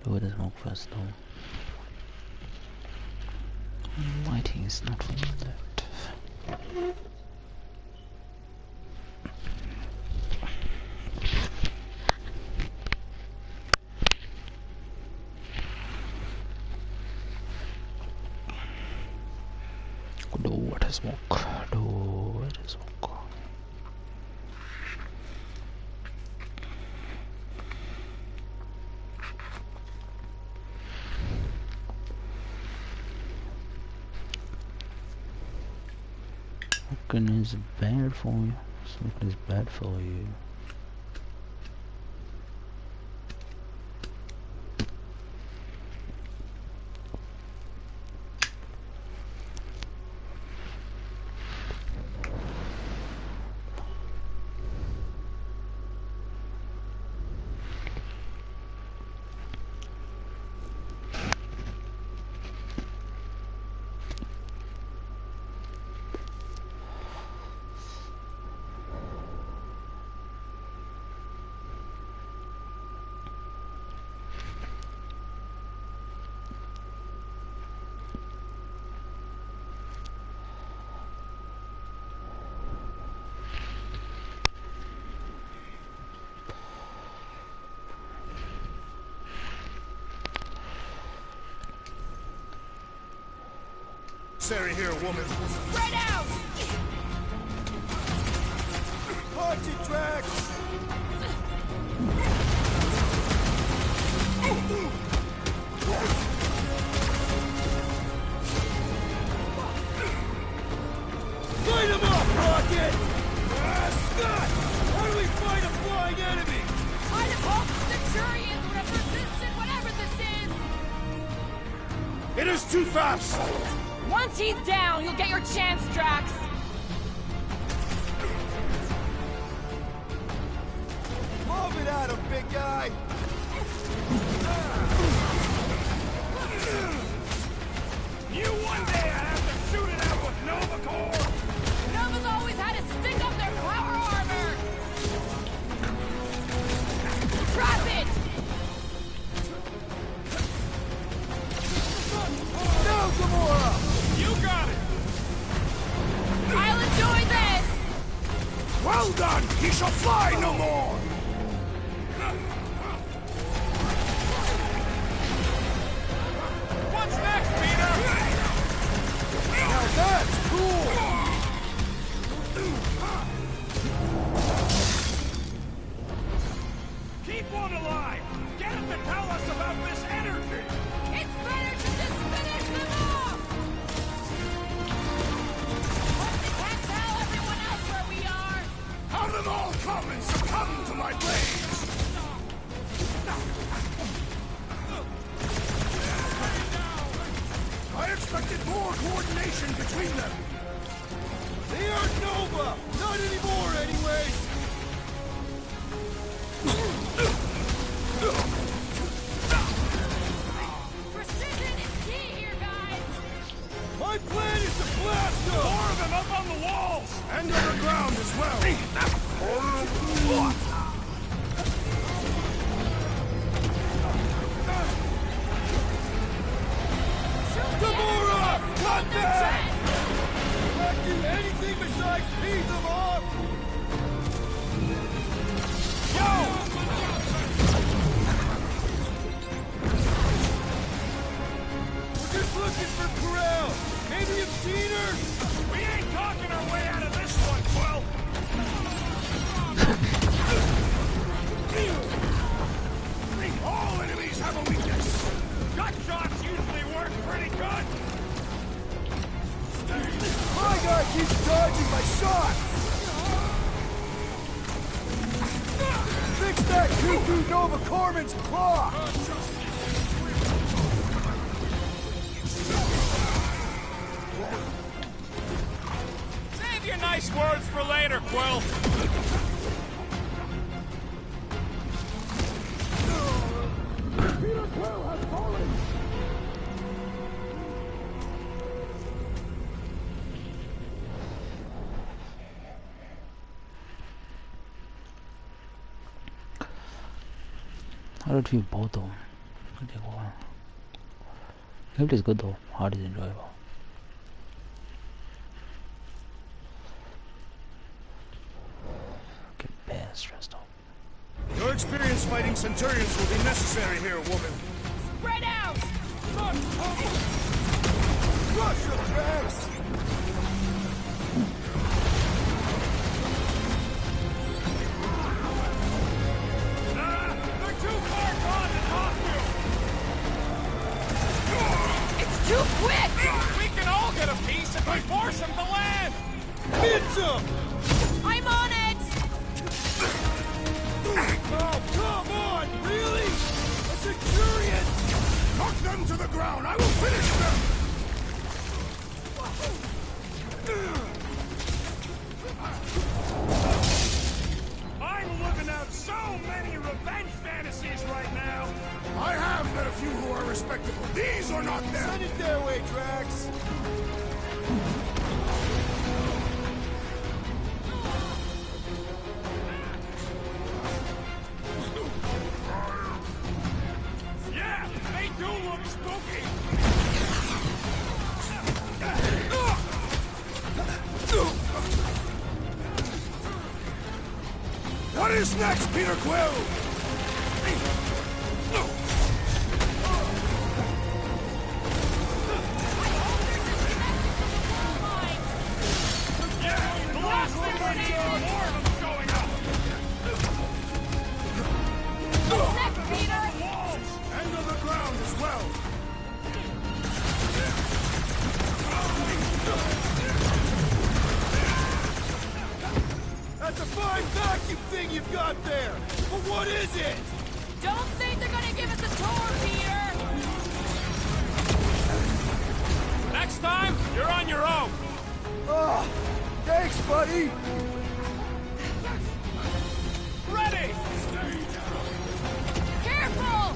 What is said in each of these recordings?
Do the smoke first though. Lighting is not for that. Do water smoke. Do water smoke. Smoking is bad for you. Smoking is bad for you. Sorry here, woman. Spread out! Party tracks! Light him up, Rocket! Scott! How do we fight a flying enemy? Kind of hope Centurions would have resisted whatever this is! It is too fast! Once he's down, you'll get your chance, Drax! Lob it at him, big guy! You one day I have to shoot it out with Nova Corps! Nova's always had to stick up their power armor! Trap it! No, Gamora! You got it! I'll enjoy this! Well done! He shall fly no more! What's next, Peter? Now that's cool! Keep one alive! Get him to tell us about this energy! It's better to just finish them off! Hope they can't tell everyone else where we are! Have them all come and succumb to my blades! I expected more coordination between them! They aren't Nova! Not anymore, anyways! Precision is key here, guys! My plan is to blast them! More of them up on the walls! And underground as well! Gamora! Cut that! Not do anything besides beat them up! Yo! We're just looking for Corel! Maybe you've seen her? We ain't talking our way out of this one, Quill! All enemies have a weakness! Gut shots usually work pretty good! My guy keeps dodging my shots! Fix that cuckoo Nova Corman's clock! Save your nice words for later, Quill! Peter Quill has fallen! How did we both though? Gameplay is good though. Hard is enjoyable. Get bad stressed out. Your experience fighting Centurions will be necessary here, woman. Spread out! Rush your tracks! They're too far gone to talk to! It's too quick! We can all get a piece if we force them to land! Hit some! I'm on it! Oh, come on! Really? A Centurion! Knock them to the ground! I will finish them! I'm living out so many revenge fantasies right now! I have met a few who are respectable. These are not them! Send it their way, Drax! Yeah, they do look spooky! What is next, Peter Quill? Yeah, the last thing we need is more of them showing up! Next, Peter! Walls! And on the ground as well! That's a fine vacuum thing you've got there! But what is it? Don't think they're gonna give us a tour, Peter! Next time, you're on your own! Oh, thanks, buddy. Ready! Careful!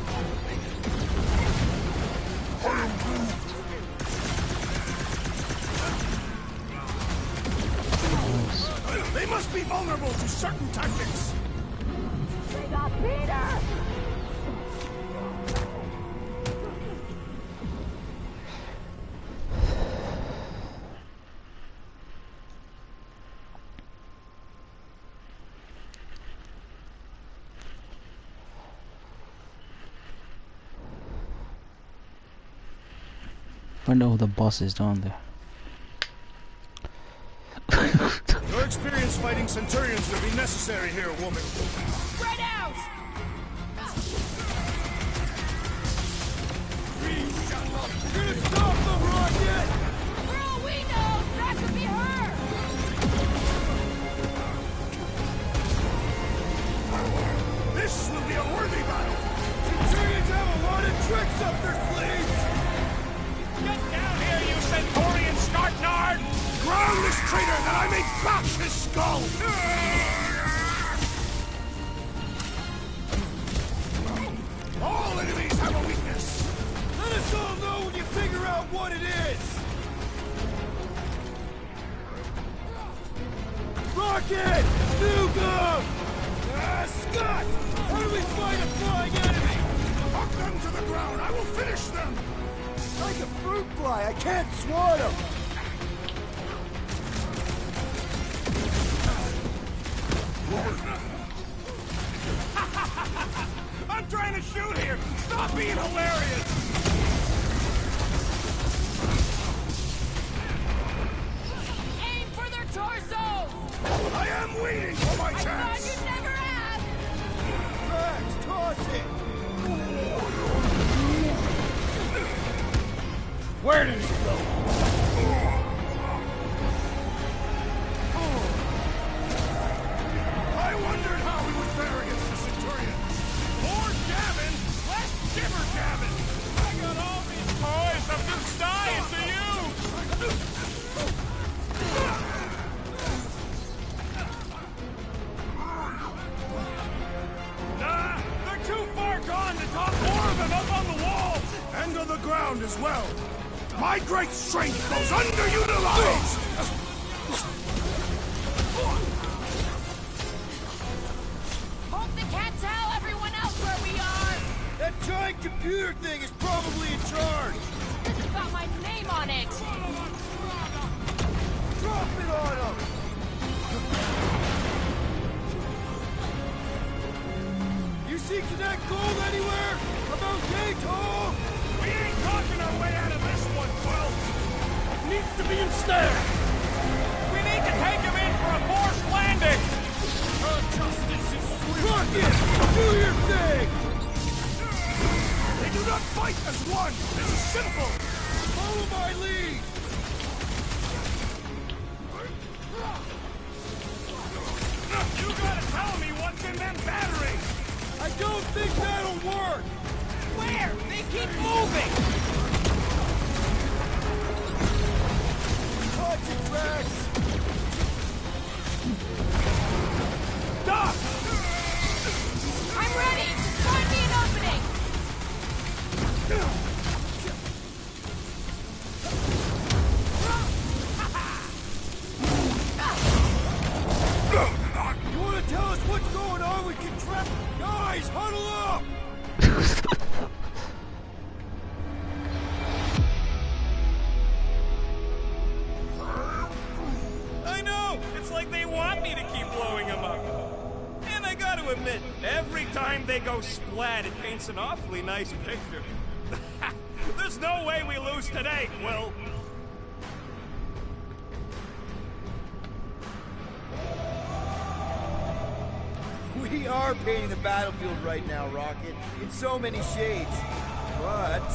They must be vulnerable to certain tactics! They got Peter! Find out who the boss is down there. Your experience fighting Centurions will be necessary here, woman. Spread out! We shall not stop the rocket! For all we know, that could be her! This will be a worthy battle! Centurions have a lot of tricks up their sleeves! Get down here, you Centaurian snartnard! Ground this traitor that I may bash his skull! All enemies have a weakness! Let us all know when you figure out what it is! Rocket! Nukem! Scott! How do we fight a flying enemy? Knock them to the ground! I will finish them! Like a fruit fly, I can't swat him. I'm trying to shoot here! Stop being hilarious! Aim for their torsos! I am waiting for my I thought chance! you'd never ask! Drax, toss it. Where did he go? I wondered how we would fare against the Centurions. More jabbing, less jibber jabbing. I got all these toys, I'm just dying to use. Nah, they're too far gone to talk more of them up on the walls. And on the ground as well. My great strength goes underutilized! Hope they can't tell everyone else where we are! That giant computer thing is probably in charge! This has got my name on it! Drop it on him! You see Connect Gold anywhere? About yay tall? We ain't talking our way out of this one, Quill! It needs to be ensnared! We need to take him in for a forced landing! Justice is swift! Rocket! Do your thing! They do not fight as one! This is simple! Follow my lead! You gotta tell me what's in them batteries! I don't think that'll work! Where? They keep moving! Watch it, Drax! Doc! I'm ready! Just find me an opening! You wanna tell us what's going on with Contract? Guys, huddle up! I know! It's like they want me to keep blowing them up. And I gotta admit, every time they go splat, it paints an awfully nice picture. There's no way we lose today, Quill. We are painting the battlefield right now, Rocket, in so many shades. But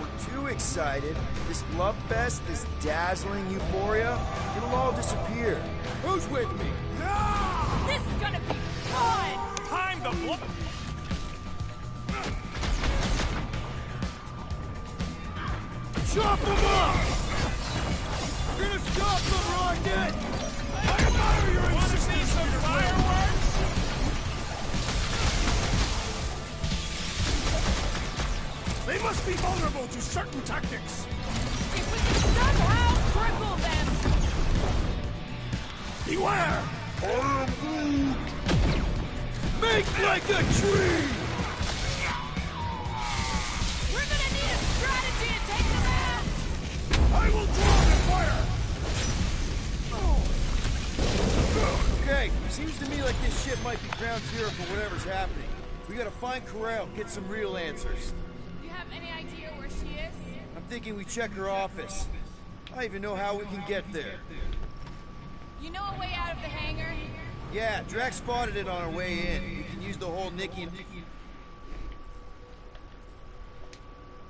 we're too excited. This love fest, this dazzling euphoria, it'll all disappear. Who's with me? This is gonna be fun! Time to blow. Chop them up! You're gonna stop them, Rocket! Wanna see some fireworks? They must be vulnerable to certain tactics. If we can somehow cripple them! Beware! Make like a tree! We're gonna need a strategy to take them out! I will draw the fire! Okay, seems to me like this ship might be ground zero for whatever's happening. We gotta find Corral, get some real answers. Do you have any idea where she is? I'm thinking we check her office. I don't even know how we can get there. You know a way out of the hangar? Yeah, Drax spotted it on our way in. We can use the whole Nikki and...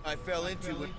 I fell into it.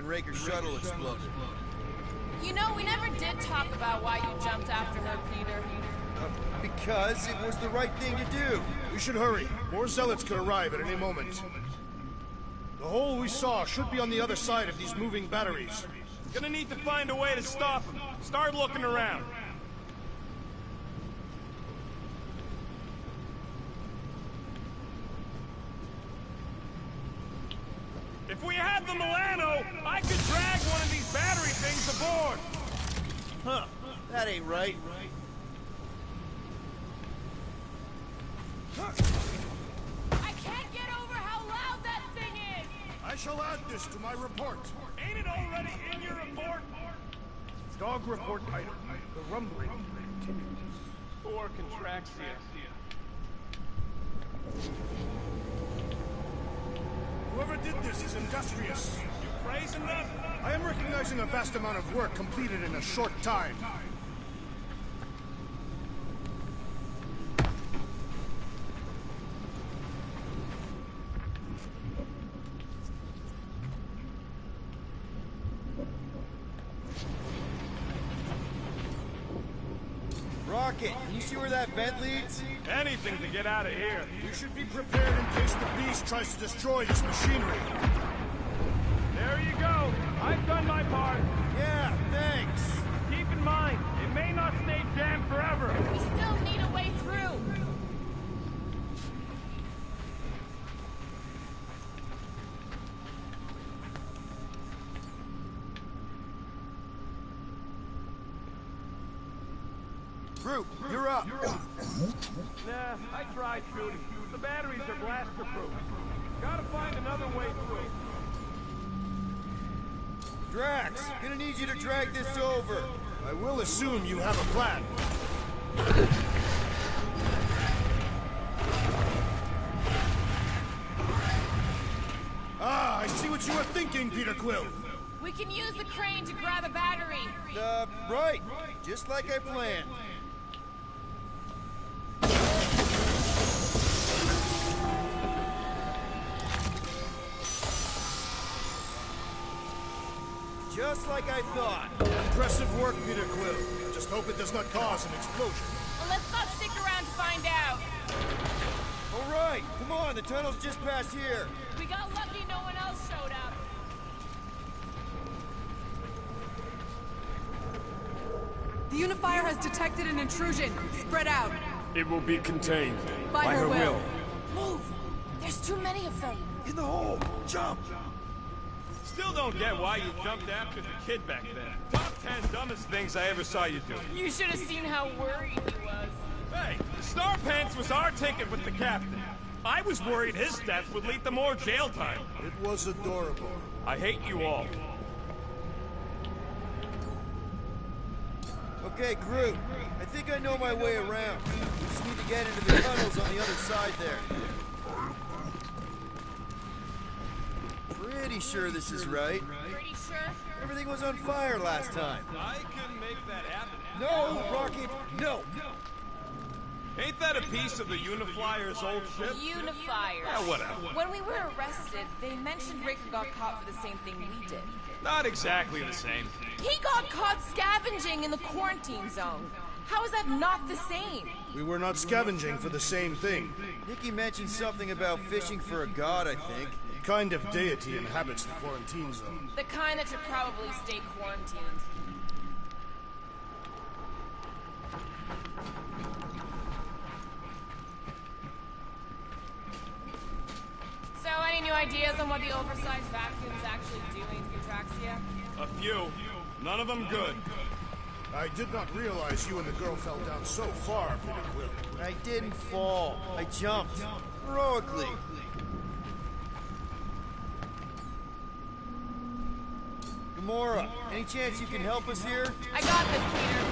Raker's shuttle exploded. You know, we never did talk about why you jumped after her, Peter. Because it was the right thing to do. We should hurry. More zealots could arrive at any moment. The hole we saw should be on the other side of these moving batteries. Gonna need to find a way to stop them. Start looking around. If we had the Milano, I could drag one of these battery things aboard. Huh. That ain't right. I can't get over how loud that thing is! I shall add this to my report. Ain't it already in your report? Dog report item. The rumbling continues. Poor Contraxia. Whoever did this is industrious. You praising them? I am recognizing a vast amount of work completed in a short time. Rocket, can you see where that vent leads? Anything to get out of here. We should be prepared in case the beast tries to destroy this machinery. There you go. I've done my part. Yeah, thanks. Keep in mind, it may not stay jammed forever. We still need a way through. Group, you're up. Nah, I tried shooting. The batteries are blaster-proof. Gotta find another way through. Drax, gonna need you to drag this over. I will assume you have a plan. Ah, I see what you were thinking, Peter Quill. We can use the crane to grab a battery. Right. Just like I planned. Just like I thought. Impressive work, Peter Quill. I just hope it does not cause an explosion. Well, let's not stick around to find out. All right, come on, the tunnel's just past here. We got lucky no one else showed up. The Unifier has detected an intrusion. Spread out. It will be contained. By her will. Move! There's too many of them. In the hole, jump! Still don't get why you jumped after the kid back then. Top 10 dumbest things I ever saw you do. You should have seen how worried he was. Hey, Star Pants was our ticket with the captain. I was worried his death would lead to more jail time. It was adorable. I hate you all. Okay, Groot. I think I know my way around. We just need to get into the tunnels on the other side there. Pretty sure this is right. Pretty sure? Everything was on fire last time. I can make that happen. No, Rocket, no! Ain't that a piece of the Uniflyer's old ship? Unifier. Yeah, whatever. When we were arrested, they mentioned Rick got caught for the same thing we did. Not exactly the same. He got caught scavenging in the quarantine zone. How is that not the same? We were not scavenging for the same thing. Nikki mentioned something about fishing for a god, I think. The kind of deity inhabits the quarantine zone. The kind that should probably stay quarantined. So, any new ideas on what the oversized vacuum's actually doing to Eutraxia? A few. None of them good. I did not realize you and the girl fell down so far, Peter Quill. I didn't fall. I jumped. Heroically. Gamora, any chance you can help us here? I got this, Peter.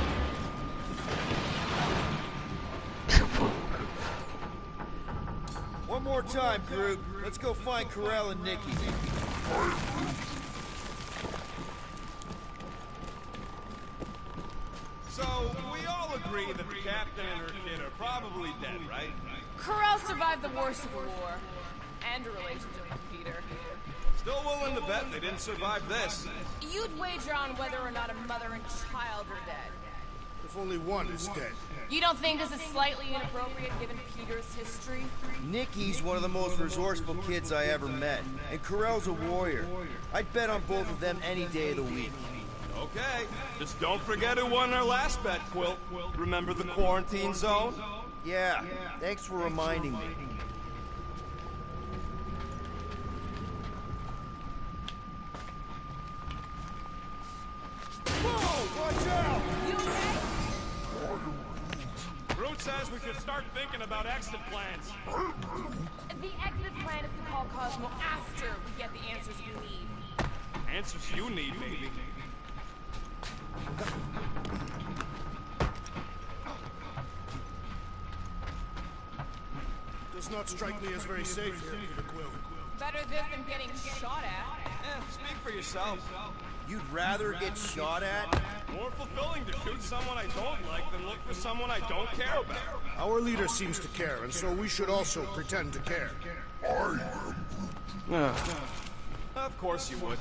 One more time, Groot. Let's go find Karel and Nikki. So, we all agree that the captain and her kid are probably dead, right? Karel survived the war civil war. And a relationship with Peter. Still willing to bet they didn't survive this. You'd wager on whether or not a mother and child are dead. If only one is dead. You don't think this is slightly inappropriate given Peter's history? Nikki's one of the most resourceful kids I ever met, and Karel's a warrior. I'd bet on both of them any day of the week. Okay, just don't forget who won our last bet, Quill. Remember the quarantine zone? Yeah, thanks for reminding me. Whoa! Watch out! You okay? Groot says we should start thinking about exit plans. The exit plan is to call Cosmo after we get the answers we need. Answers you need, maybe. Does not strike me as very safe here, Peter Quill. Better this than getting shot at. Speak for yourself. You'd rather get shot at? More fulfilling to shoot someone I don't like than look for someone I don't care about. Our leader seems to care, and so we should also pretend to care. Of course you would.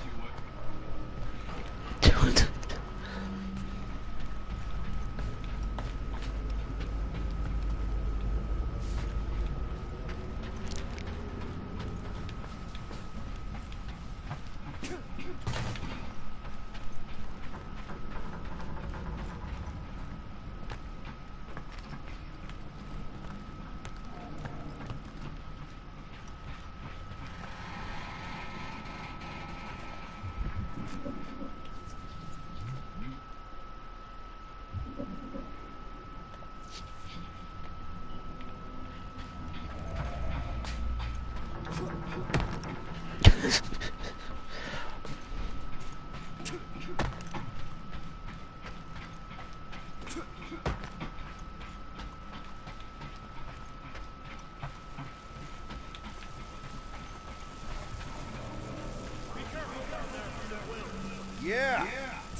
Yeah,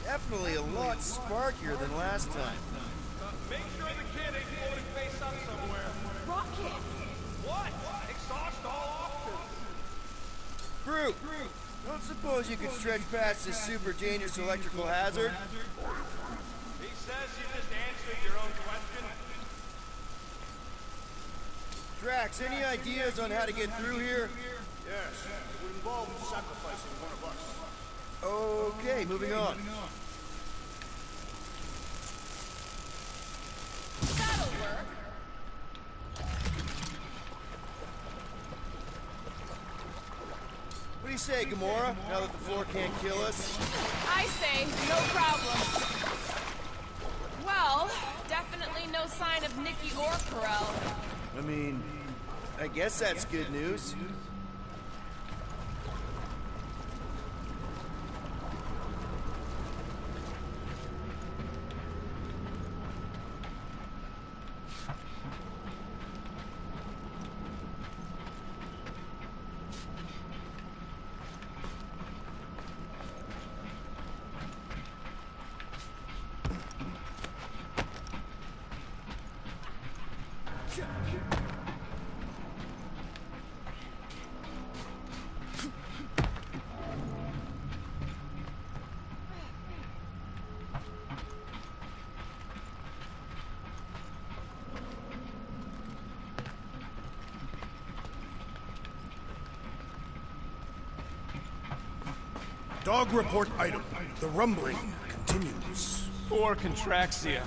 definitely a lot sparkier than last time. Make sure the kid ain't floating face up somewhere. Rocket! What? Exhaust all options. Brute, don't suppose you could stretch past this super dangerous electrical hazard? He says you just answered your own question. Drax, any ideas on how to get through here? Yes, it would involve sacrificing one of us. Okay, moving on. That'll work. What do you say, Gamora, now that the floor can't kill us? I say, no problem. Well, definitely no sign of Nikki or Carell. I mean, I guess that's good news. Dog report item. The rumbling continues. Poor Contraxia.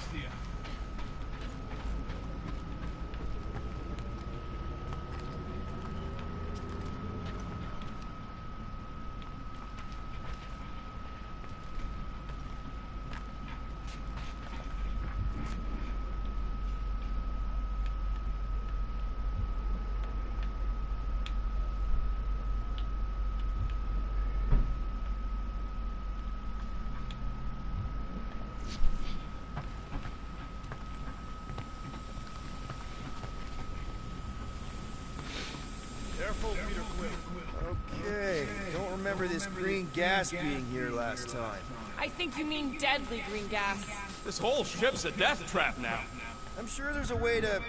Careful, Peter Quill. Okay, don't remember this green gas being here last time. I think you mean deadly green gas. This whole ship's a death trap now. I'm sure there's a way to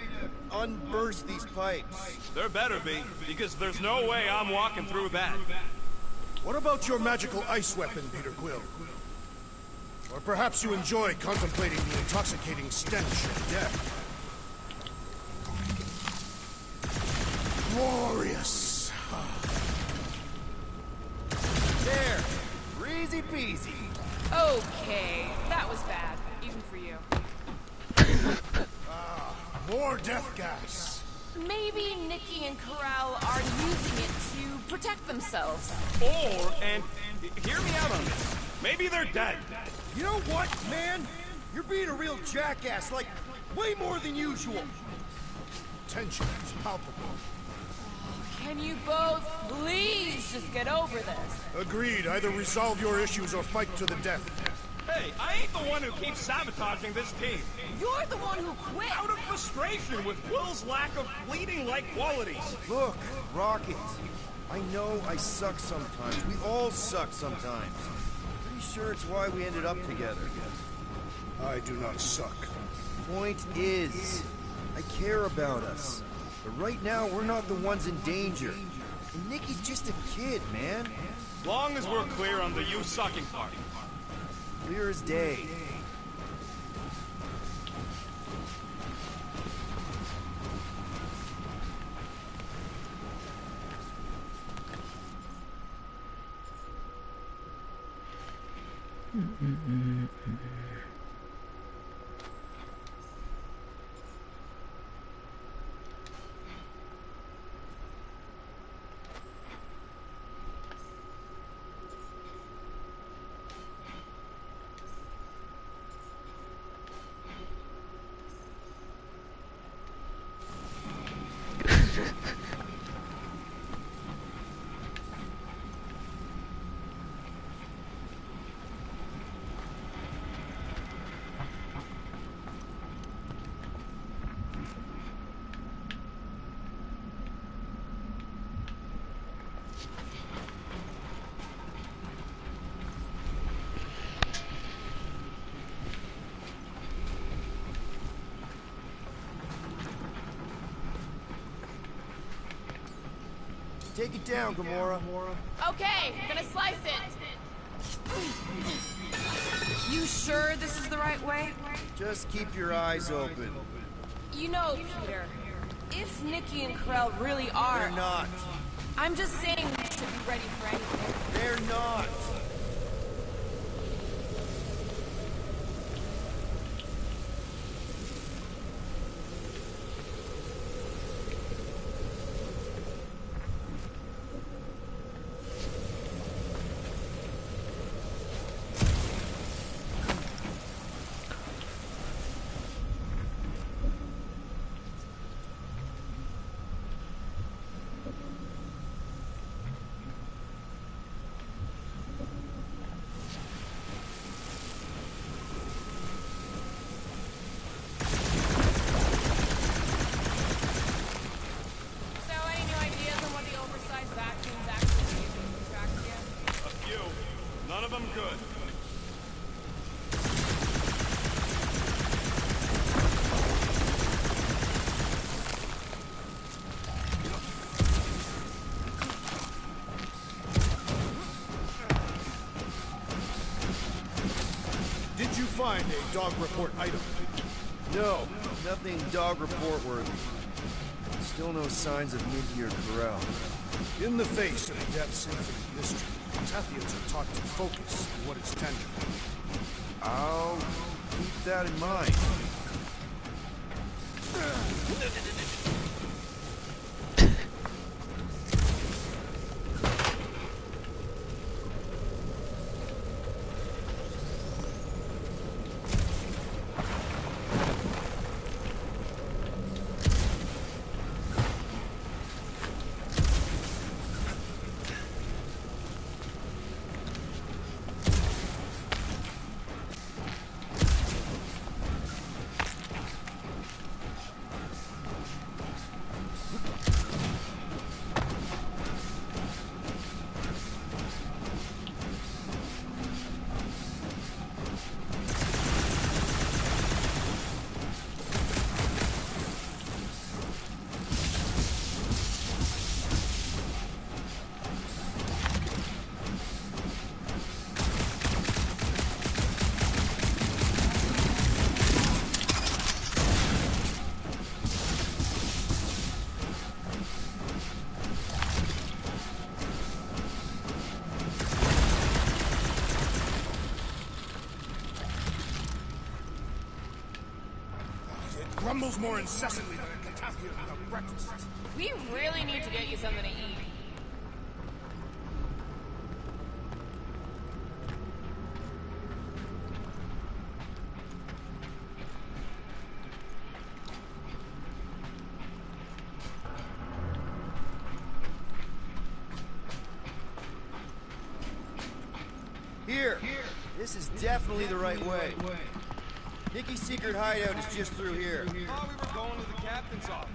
unburst these pipes. There better be, because there's no way I'm walking through that. What about your magical ice weapon, Peter Quill? Or perhaps you enjoy contemplating the intoxicating stench of death. Glorious. There, easy peasy. Okay, that was bad, even for you. More death gas. Maybe Nikki and Carell are using it to protect themselves. Or, and hear me out on this, maybe they're dead. You know what, man? You're being a real jackass, like, way more than usual. Tension is palpable. Can you both please just get over this? Agreed. Either resolve your issues or fight to the death. Hey, I ain't the one who keeps sabotaging this team. You're the one who quit! Out of frustration with Will's lack of bleeding-like qualities. Look, Rocket, I know I suck sometimes. We all suck sometimes. Pretty sure it's why we ended up together. I do not suck. Point is, I care about us. But right now, we're not the ones in danger. And Nikki's just a kid, man. Long as we're clear on the you sucking part. Clear as day. Take it down, Gamora. Okay, gonna slice it. You sure this is the right way? Just keep your eyes open. You know, Peter, if Nikki and Krell really are... They're not. I'm just saying we should be ready for anything. They're not. None of them good. Did you find a dog report item? No, nothing dog report worthy. Still no signs of Nikki or Corral. In the face of Death's infinite mystery, Tathians are taught to focus on what is tangible. I'll keep that in mind. Grumbles more incessantly than a Catasthian without breakfast. We really need to get you something to eat. Here! This is definitely the right way. Nikki's secret hideout is just through here. Oh, we were going to the captain's office.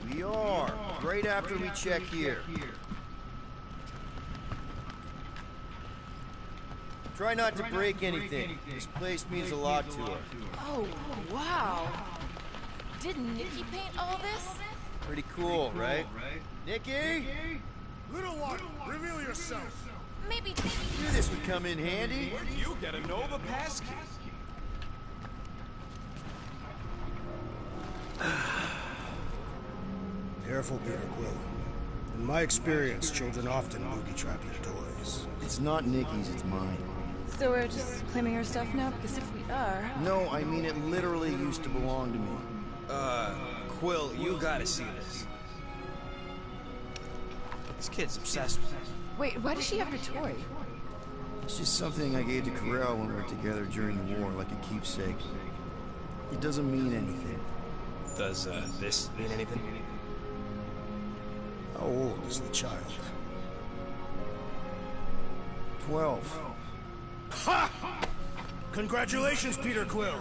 We are. Right after we check here. Try not to break anything. This place means a lot to her. Oh, wow. Did Nikki paint all this? Pretty cool, right? Nikki? Little one, reveal yourself. Maybe Knew this would come in handy. Where do you get a Nova passkey? Careful, Peter Quill. In my experience, children often booby-trap your toys. It's not Nikki's, it's mine. So we're just claiming her stuff now? Because if we are... No, I mean it literally used to belong to me. Quill, you gotta see this. This kid's obsessed with it. Wait, why does she have her toy? It's just something I gave to Corral when we were together during the war, like a keepsake. It doesn't mean anything. Does, this mean anything? How old is the child? 12. Ha! Congratulations, Peter Quill.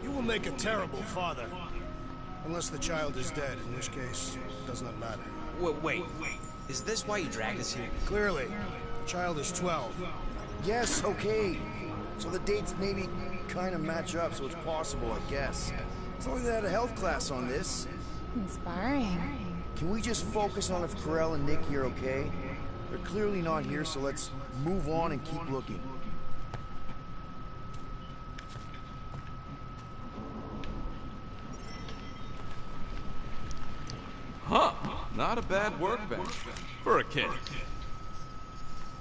You will make a terrible father. Unless the child is dead, in which case, it does not matter. Wait. Is this why you dragged us here? Clearly, the child is 12. Yes, okay. So the dates maybe kind of match up, so it's possible, I guess. It's only they had a health class on this. Inspiring. Can we just focus on if Corell and Nicky are okay? They're clearly not here, so let's move on and keep looking. Huh. Not a bad workbench. For a kid.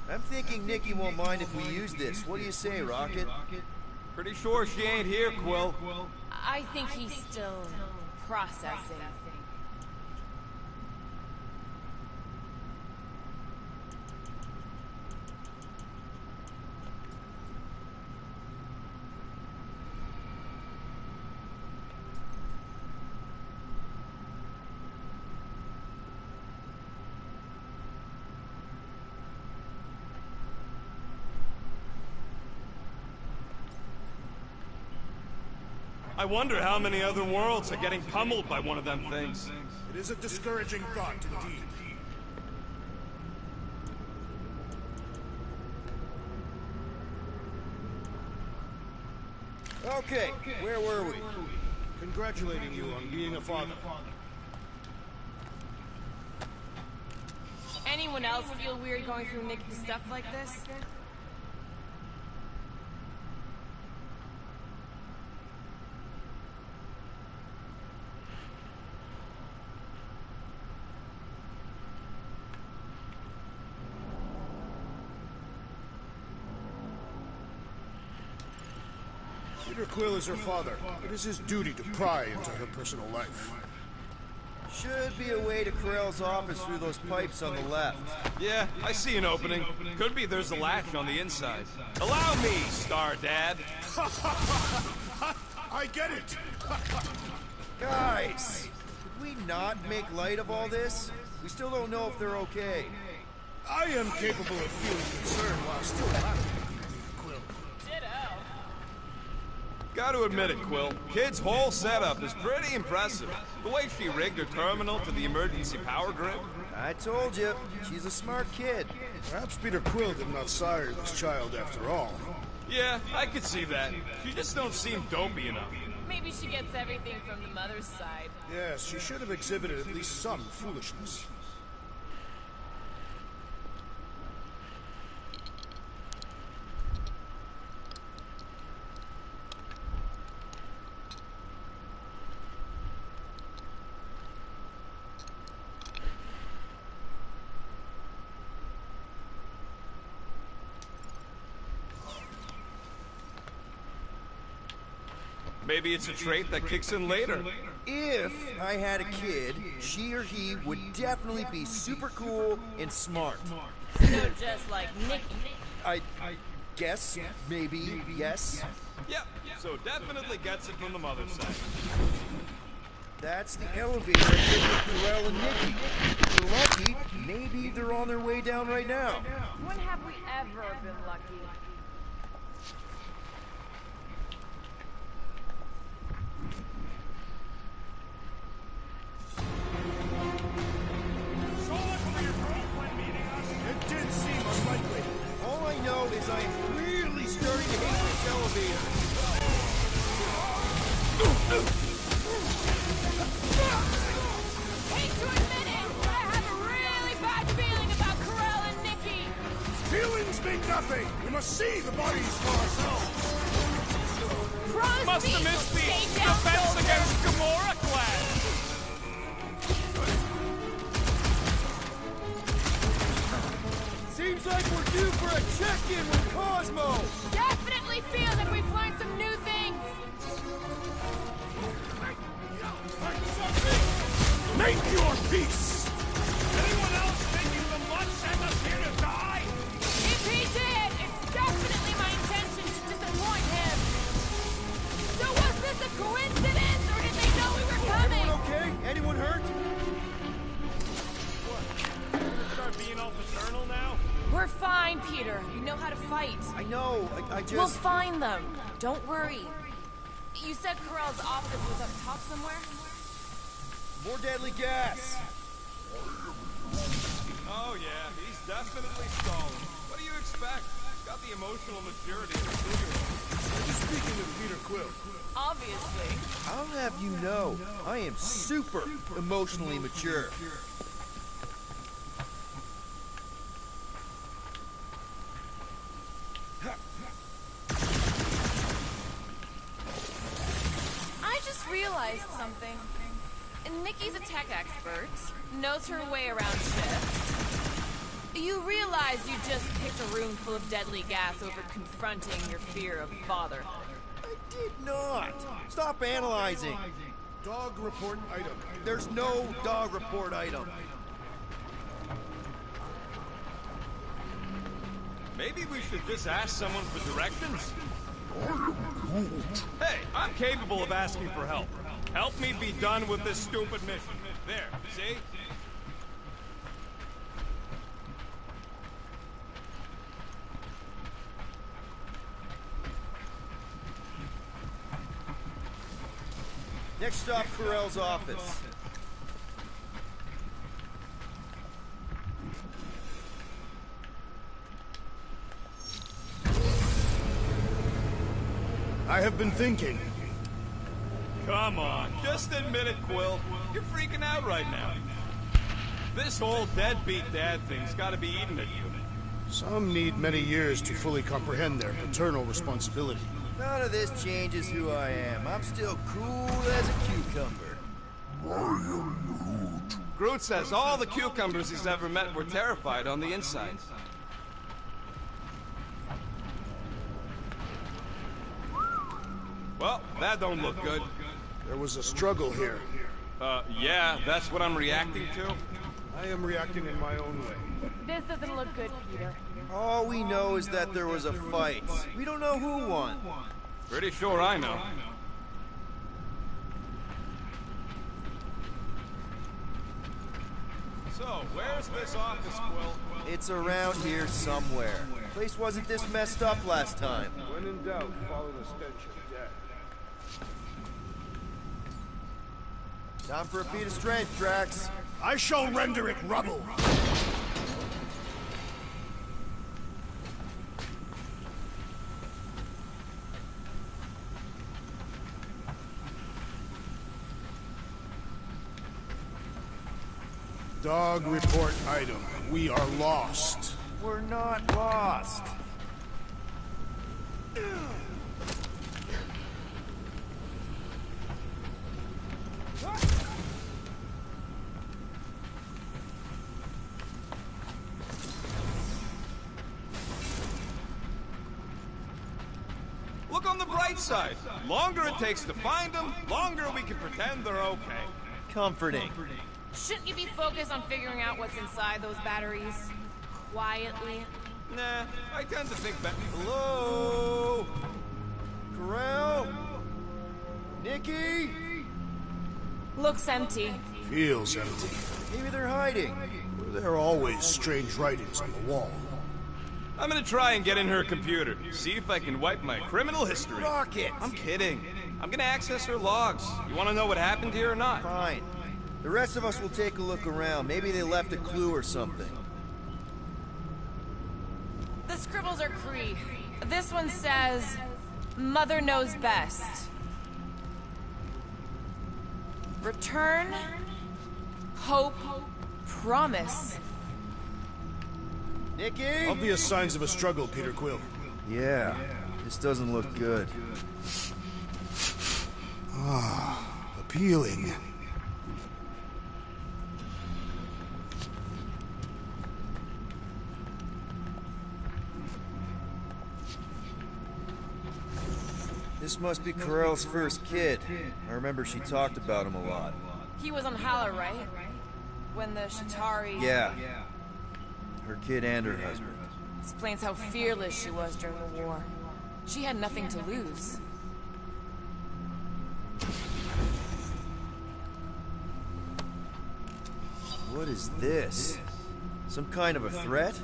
I'm thinking Nicky won't mind if we use this. What do you say, Rocket? Pretty sure she ain't here, Quill. I think he's still processing. I wonder how many other worlds are getting pummeled by one of them things. It is a discouraging thought, indeed. Okay, where were we? Congratulating you on being a father. Anyone else feel weird going through Nicky's stuff like this? Peter Quill is her father. It is his duty to pry into her personal life. Should be a way to Corell's office through those pipes on the left. Yeah, I see an opening. Could be there's a latch on the inside. Allow me, Star Dad. I get it! Guys, could we not make light of all this? We still don't know if they're okay. I am capable of feeling concern while still laughing at you, Quill. Ditto. Gotta admit it, Quill. Kid's whole setup is pretty impressive. The way she rigged her terminal to the emergency power grid. I told you, she's a smart kid. Perhaps Peter Quill did not sire this child after all. Yeah, I could see that. She just don't seem dopey enough. Maybe she gets everything from the mother's side. Yes, she should have exhibited at least some foolishness. Maybe it's a trait that kicks in later. If I had a kid, she or he would definitely be super cool and smart. So just like Nicky. I guess, maybe, yes. Yep, so definitely gets it from the mother's side. That's the elevator I did with Corell and Nicky. If we're lucky, maybe they're on their way down right now. When have we ever been lucky? It did seem unlikely. All I know is I am really starting to hate this elevator. Hate to admit it, but I have a really bad feeling about Corell and Nicky. Feelings mean nothing. We must see the bodies for ourselves. Promise Must me have you'll missed the stay down, defense soldier. against Gamora class. Seems like we're due for a check-in with Cosmo. Definitely feel that we've learned some new things. Make your peace. Anyone else thinking the Mutt sent us here to die? If he did, it's definitely my intention to disappoint him. So was this a coincidence, or did they know we were coming? Everyone okay? Anyone hurt? Start being all paternal now? We're fine, Peter. We know how to fight. I know, I just... We'll find them. Don't worry. You said Corell's office was up top somewhere? More deadly gas. Oh yeah, he's definitely stalling. What do you expect? Got the emotional maturity of a 2-year-old. Just speaking of Peter Quill, Obviously. I'll have you know, I am super emotionally mature. I just realized something. Nikki's a tech expert, knows her way around ships. You realize you just picked a room full of deadly gas over confronting your fear of father. I did not. Stop analyzing. Dog report item. There's no dog report item. Maybe we should just ask someone for directions? Hey, I'm capable of asking for help. Help me be done with this stupid mission. There, see? Next stop, Corell's office. I have been thinking. Come on, just admit it, Quill. You're freaking out right now. This whole deadbeat dad thing's gotta be eating at you. Some need many years to fully comprehend their paternal responsibility. None of this changes who I am. I'm still cool as a cucumber. Groot says all the cucumbers he's ever met were terrified on the inside. Well, that don't look good. There was a struggle here. Yeah, that's what I'm reacting to. I am reacting in my own way. This doesn't look good, Peter. All we know is that there was a fight. We don't know who won. Pretty sure I know. So, where's this office, Quill? It's around here somewhere. Place wasn't this messed up last time. When in doubt, follow the stench of death. Time for a feat of strength, Drax. I shall render it rubble. Dog report item. We are lost. We're not lost. Look on the bright side. Longer it takes to find them, longer we can pretend they're okay. Comforting. Shouldn't you be focused on figuring out what's inside those batteries? Quietly? Nah, I tend to think that. Hello? Corell? Nikki? Looks empty. Feels empty. Maybe they're hiding. There are always strange writings on the wall. I'm gonna try and get in her computer, see if I can wipe my criminal history. Rocket! I'm kidding. I'm gonna access her logs. You wanna know what happened here or not? Fine. The rest of us will take a look around. Maybe they left a clue or something. The scribbles are Cree. This one says, Mother knows best. Return, hope, promise. Nikki? Obvious signs of a struggle, Peter Quill. Yeah, this doesn't look good. Appealing. This must be Corell's first kid. I remember she talked about him a lot. He was on Hala, right? When the Shatari... Yeah. Her kid and her husband. Explains how fearless she was during the war. She had nothing to lose. What is this? Some kind of a threat?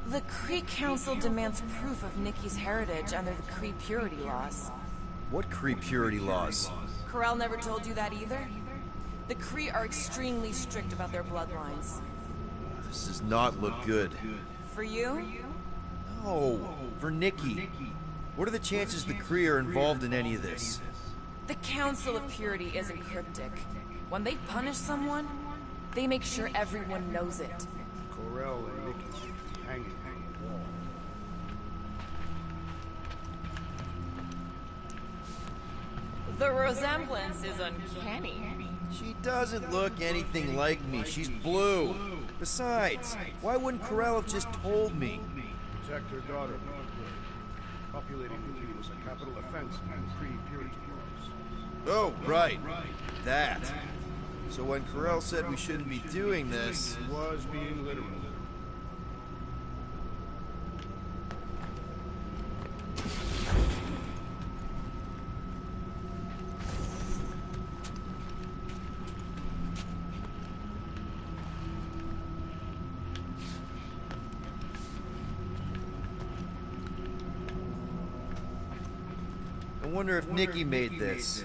The Kree Council demands proof of Nikki's heritage under the Kree purity laws. What Kree purity laws? Corell never told you that either? The Kree are extremely strict about their bloodlines. This does not look good. For you? No, for Nikki. What are the chances the Kree are involved in any of this? The Council of Purity isn't cryptic. When they punish someone, they make sure everyone knows it. Corell and Nikki hanging on the wall. The resemblance is uncanny. She doesn't look anything like me. She's blue. Besides, why wouldn't Corell have just told me? Protect her daughter, Anothr. Populating the key was a capital offense and pre-purity laws. Oh, right. That. So when Corell said we shouldn't be doing this... He was being literal. I wonder if Nikki made this.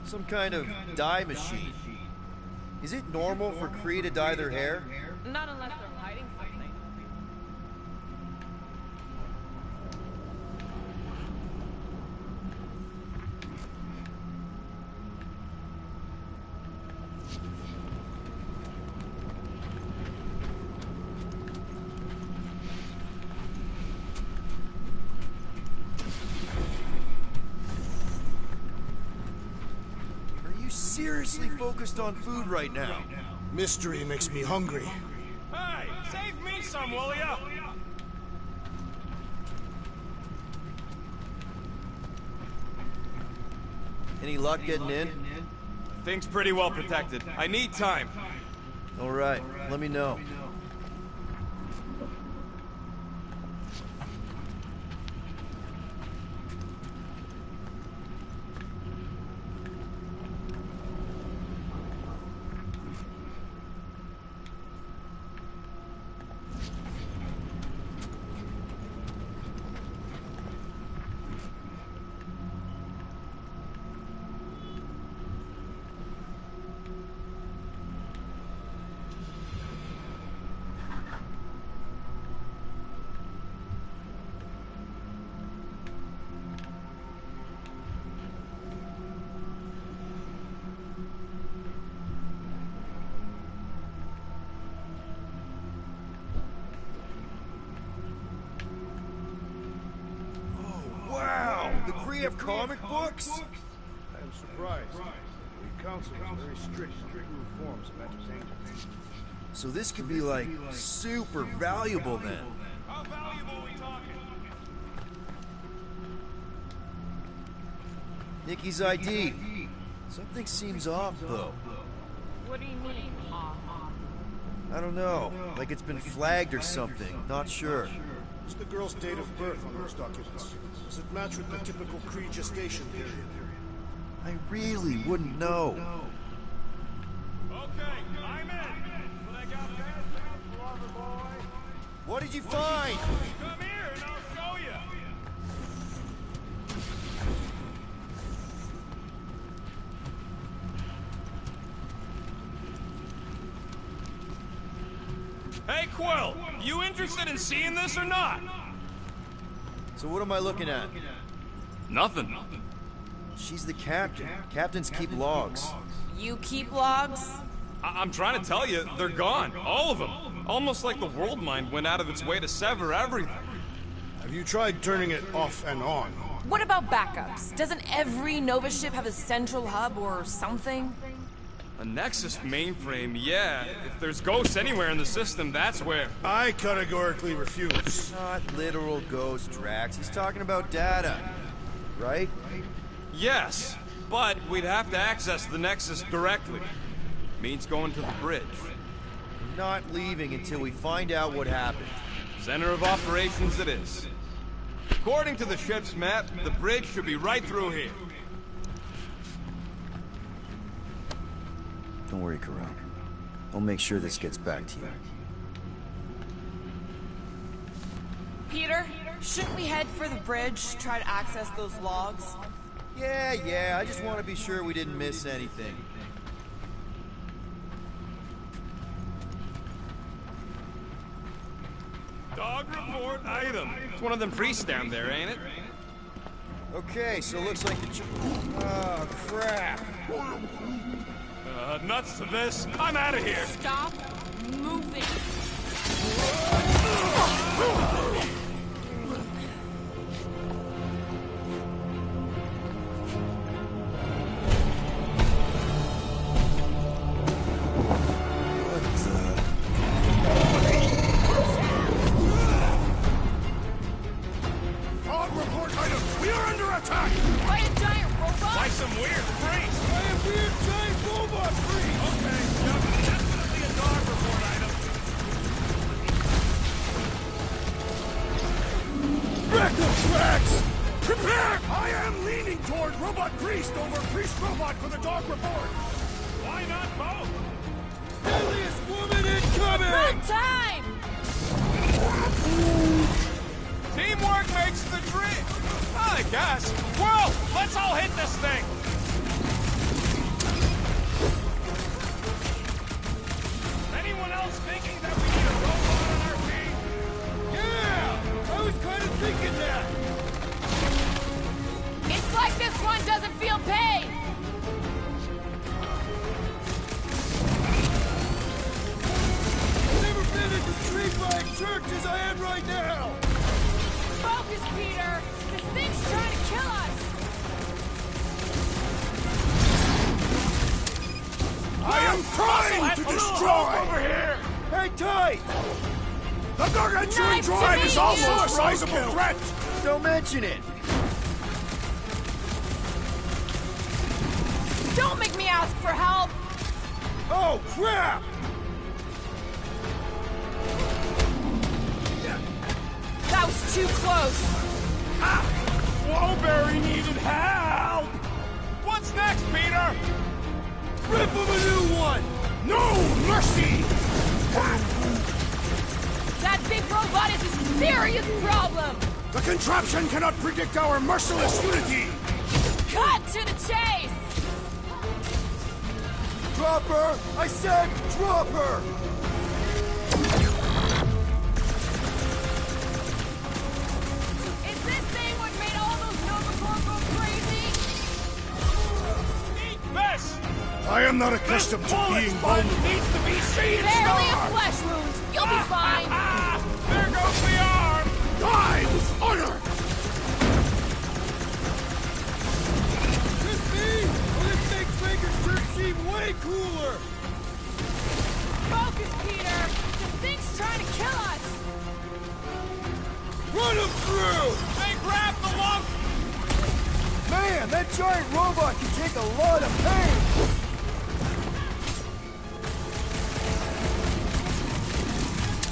Some kind of dye machine. Is it normal for Kree to dye their hair? Not unless they're hiding something. Seriously focused on food right now. Mystery makes me hungry. Hey, save me some, will ya? Any luck getting in? Thing's pretty well protected. I need time. All right, let me know. The Kree have comic books? I am surprised. The council is very strict on true forms of entertainment. So this could be like super valuable then. How valuable are we talking? Nikki's ID. Something seems off though. What do you mean, off? I don't know. Like it's been flagged or something. Not sure. What's the girl's date of birth on those documents? Does it match with the typical Kree gestation period? I really wouldn't know. Okay, I'm in. But I got bad news, lover boy. What did you find? Come here and I'll show you. Hey, Quill, you interested in seeing this or not? So what am I looking at? Nothing. She's the captain. Captains keep logs. You keep logs? I'm trying to tell you, they're gone. All of them. Almost like the world mind went out of its way to sever everything. Have you tried turning it off and on? What about backups? Doesn't every Nova ship have a central hub or something? A Nexus mainframe, yeah. If there's ghosts anywhere in the system, that's where. I categorically refuse. Not literal ghost tracks. He's talking about data. Right? Yes, but we'd have to access the Nexus directly. Means going to the bridge. Not leaving until we find out what happened. Center of operations it is. According to the ship's map, the bridge should be right through here. Don't worry, Corell. I'll make sure this gets back to you. Peter, shouldn't we head for the bridge, try to access those logs? Yeah, I just want to be sure we didn't miss anything. item. It's one of them priests down there, ain't it? Okay, so it looks like the oh, crap. Nuts to this. I'm out of here. Stop moving. Dog report item. We are under attack. By a giant robot? By some weird priest. By a weird giant robot freak! Okay, yep, definitely a dog report item. Back the tracks! Prepare! I am leaning toward robot priest over priest robot for the dog report. Why not both? Deadliest woman incoming! Good time! Teamwork makes the dream. I guess. Well, let's all hit this thing. Anyone else thinking that we need a robot on our team? Yeah! I was kind of thinking that! It's like this one doesn't feel pain! I've never been as intrigued by a church as I am right now! Focus, Peter! This thing's trying to kill us! I am trying to destroy! Over here! Hang tight! The gargantuan Knife to drive me, is also you a sizable threat! Don't mention it! Don't make me ask for help! Oh, crap! That was too close! Wowberry needed help! What's next, Peter? Rip him a new one! No mercy! That big robot is a serious problem! The contraption cannot predict our merciless unity! Cut to the chase! Drop her! I said drop her! Is this thing what made all those Novacore go crazy? Eat this! I am not accustomed to being Blood vulnerable. needs to be seen! Barely a flesh wound! You'll be fine! There goes the arm! Die with honor! This me? Well, this makes Vegas church seem way cooler! Focus, Peter! This thing's trying to kill us! Run him through! They grabbed the lump! Man, that giant robot can take a lot of pain!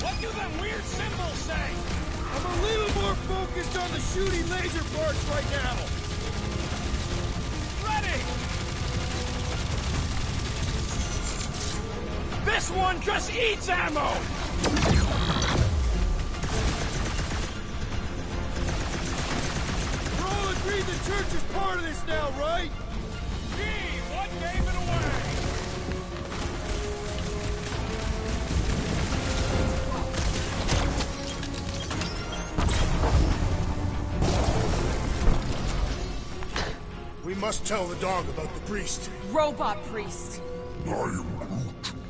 What do them weird symbols say? I'm a little more focused on the shooting laser parts right now! Ready! This one just eats ammo! We're all agreed the church is part of this now, right? Gee, what gave it away? We must tell the dog about the priest. Robot priest.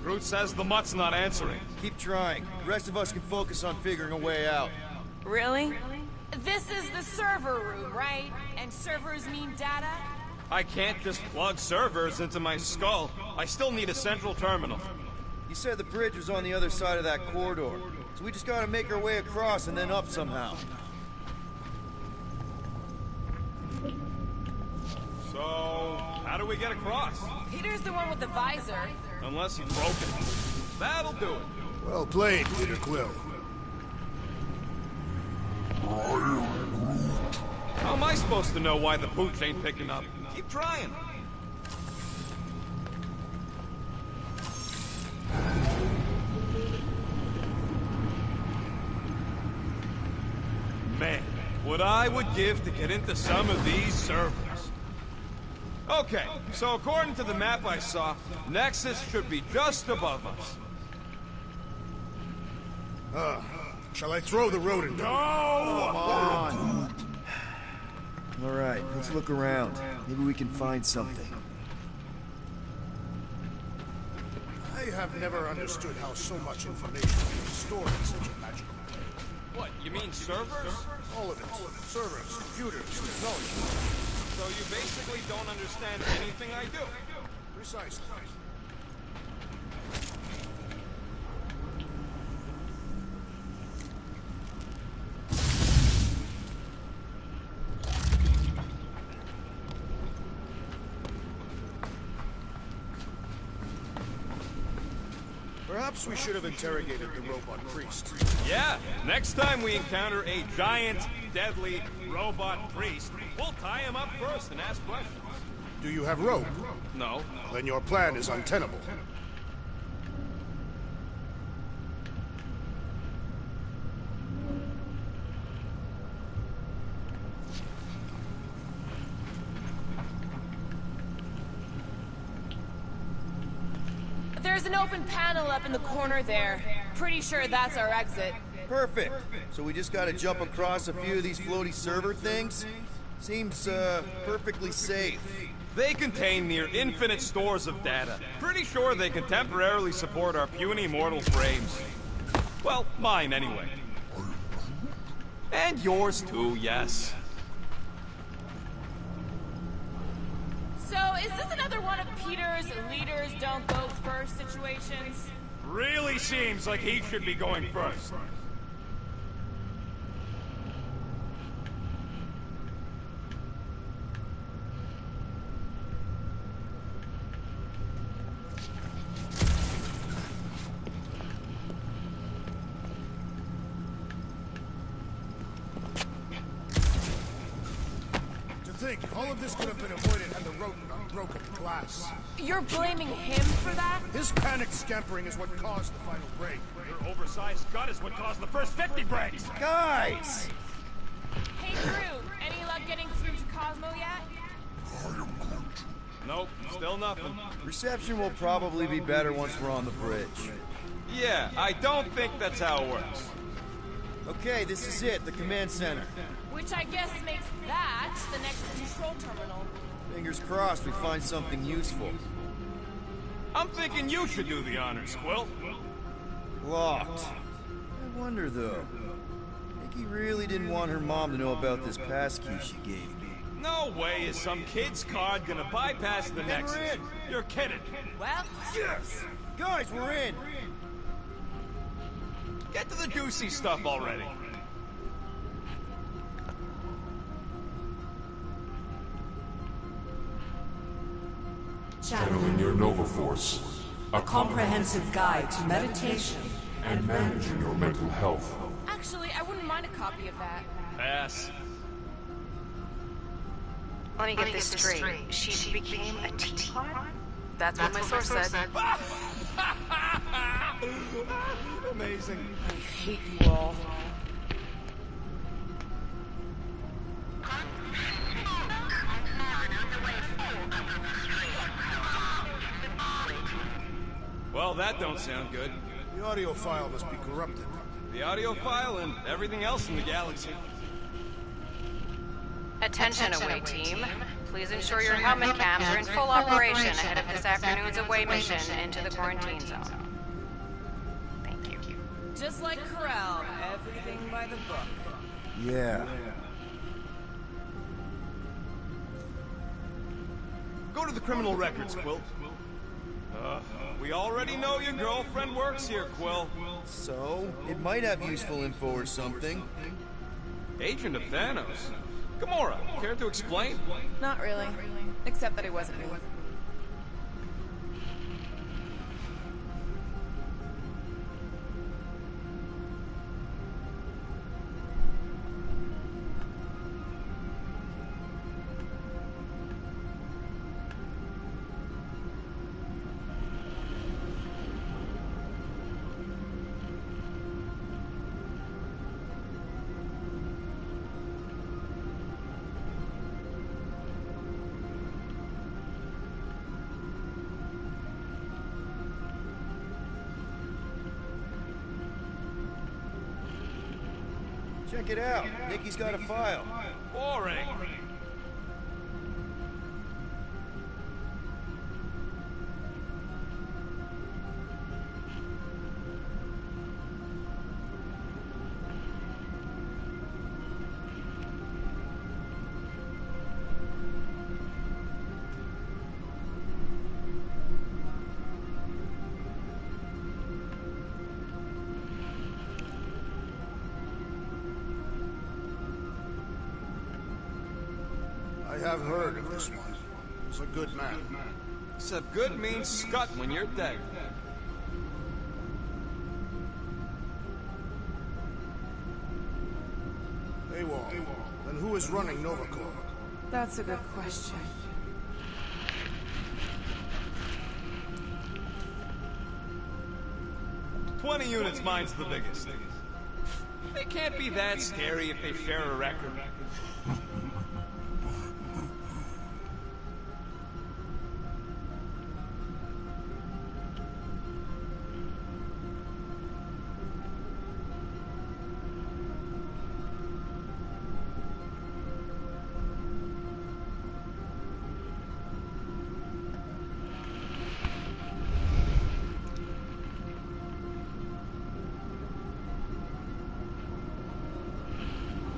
Groot says the mutt's not answering. Keep trying. The rest of us can focus on figuring a way out. Really? This is the server room, right? And servers mean data? I can't just plug servers into my skull. I still need a central terminal. You said the bridge was on the other side of that corridor. So we just gotta make our way across and then up somehow. So, how do we get across? Peter's the one with the visor. Unless he's broken. That'll do it. Well played, Peter Quill. How am I supposed to know why the pooch ain't picking up? Keep trying. Man, what I would give to get into some of these servers. Okay, so according to the map I saw, Nexus should be just above us. Shall I throw the rodent? No! Come on! Alright, let's look around. Maybe we can find something. I have never understood how so much information can be stored in such a magical place. What, you mean servers? All of it. Servers, computers, technology. So you basically don't understand anything I do? Precisely. Perhaps we should have interrogated the robot priest. Yeah, next time we encounter a giant, deadly robot priest, we'll tie him up first and ask questions. Do you have rope? No. Then your plan is untenable. There's an open panel up in the corner there. Pretty sure that's our exit. Perfect. So we just gotta jump across a few of these floaty server things? Seems, perfectly safe. They contain near infinite stores of data. Pretty sure they can temporarily support our puny mortal frames. Well, mine anyway. And yours too, yes. So, is this another one of Peter's leaders don't go first situations? Really seems like he should be going first. All of this could have been avoided had the rodent unbroken the glass. You're blaming him for that? His panicked scampering is what caused the final break. Your oversized gun is what caused the first 50 breaks! Guys! Hey, Drew, any luck getting through to Cosmo yet? Nope, still nothing. Reception will probably be better once we're on the bridge. Yeah, I don't think that's how it works. Okay, this is it, the command center. Which I guess makes that the next control terminal. Fingers crossed we find something useful. I'm thinking you should do the honors, Quill. Locked. I wonder, though. Nikki really didn't want her mom to know about this passkey she gave me. No way is some kid's card gonna bypass the Nexus. we're in. You're kidding. Well, Yes! Guys, we're in! Get to the juicy stuff already. Channeling your Nova Force. A comprehensive guide to meditation and managing your mental health. actually, I wouldn't mind a copy of that. Pass. Let me get this straight. She became a teapot? That's what my source said. Amazing. I hate you all. Well, that don't sound good. The audio file must be corrupted. The audio file and everything else in the galaxy. Attention, away team. Please ensure your helmet cams are in full operation ahead of this afternoon's away mission into the quarantine zone. Thank you. Just like Corral, everything by the book. Yeah. Go to the criminal records, Quill. We already know your girlfriend works here, Quill. So, it might have useful info or something. Agent of Thanos. Gamora, care to explain? Not really. Except that it wasn't me. Check it out. Nikki's got a file. Boring. I have heard of this one. He's a good man. Except good means scut when you're dead. AWOL. Then who is running Novacore? That's a good question. "20 units, mine's the biggest. They can't be that scary if they share a record.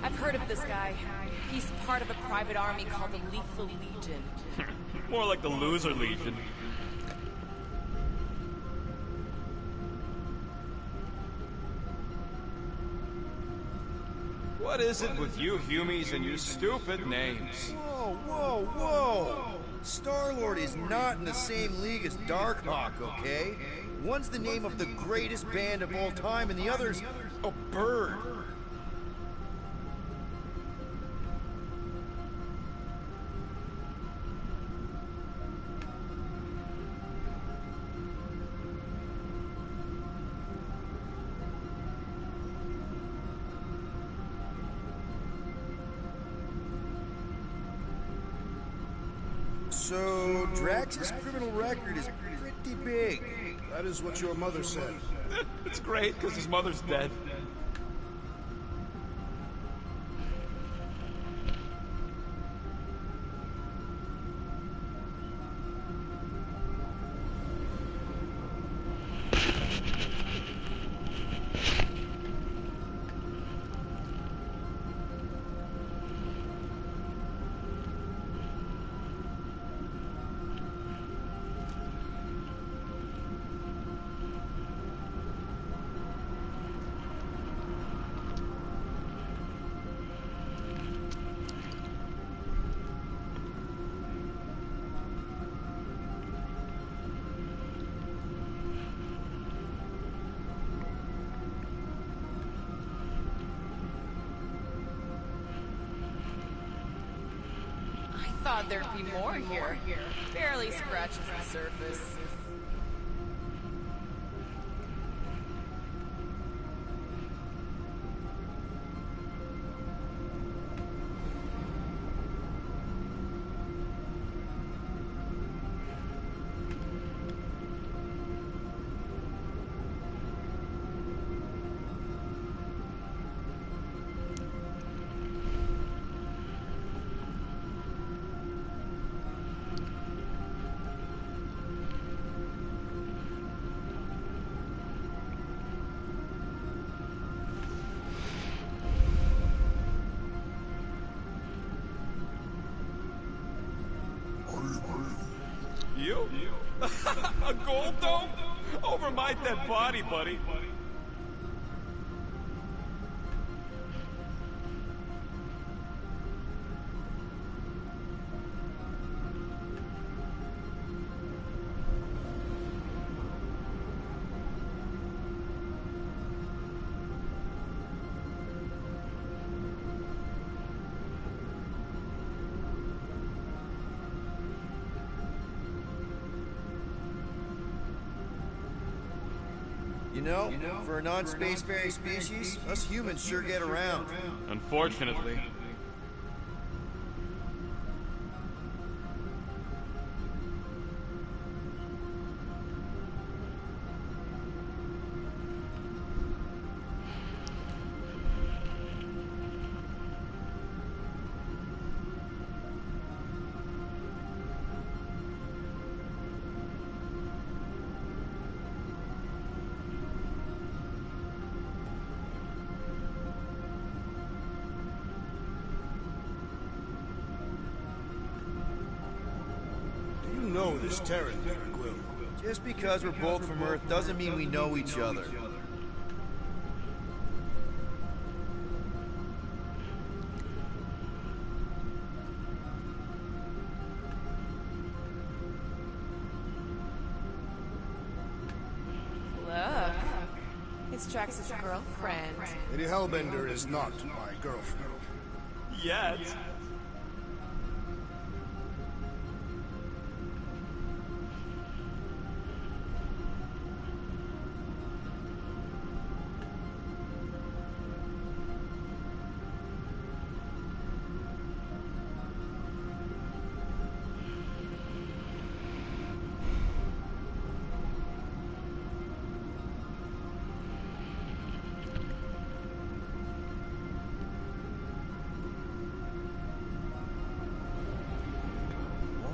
I've heard of this guy. He's part of a private army called the Lethal Legion. More like the Loser Legion. What is it with you Humies and your stupid names? Whoa, whoa, whoa! Star-Lord is not in the same league as Darkhawk, okay? One's the name of the greatest band of all time, and the other's a bird. So, Drax's criminal record is pretty big. That is what your mother said. It's great, because his mother's dead. Thought there'd be more here. Barely scratches the surface. You? A gold dome? Over my dead body, buddy. You know, for a non-spacefaring species, us humans sure get around. Unfortunately. know this Terran, Peter Quill? Just because we're both from Earth doesn't mean we know each other. Look. It's Drax's girlfriend. Lady Hellbender is not my girlfriend. Yet.